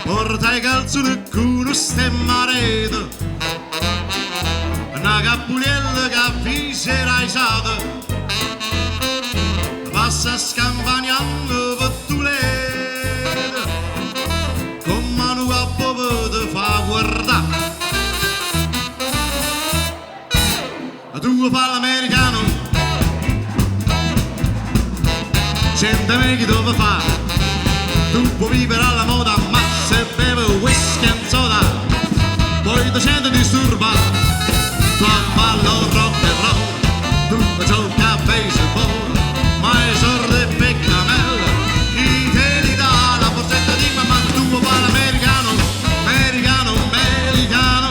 Porta i calzoni con uno stemmareto, una cappuliella che avvisera i sade, passa scampagnando per tu le, con mano a popolo ti fa guardare. Tu fa l'americano, sentimi che dove fa, tu puoi vivere alla moda, ma se beve whisky and soda, poi ti senti disturbare, tu ballo rock and roll, tu gioca a baseball, ma i sordi peccamella, chi te li dà la borsetta di mamma, tu fa l'americano, americano, americano,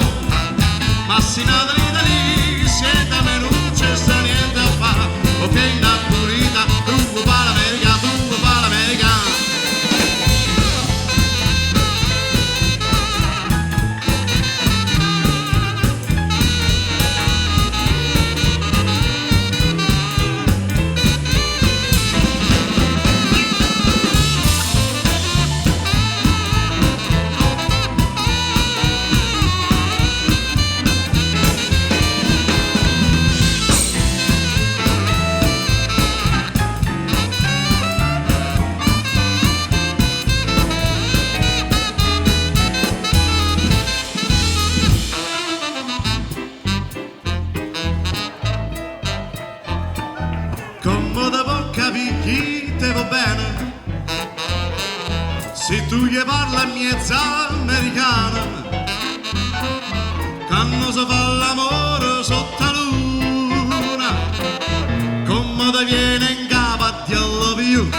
ma si nata l'Italia, siete me non c'è sta niente a fare, ok una pulita, tu fa l'americano, tu fa l'americano. Come da può capire chi te va bene, se tu gli parla a miezza americana, quando si fa l'amore sotto la luna, come te viene in capo a ti love you.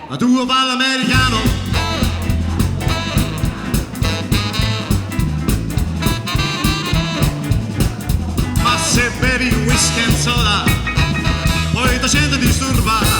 Ma tu fa l'americano, se bevi whisky and soda, poi ti senti disturbare,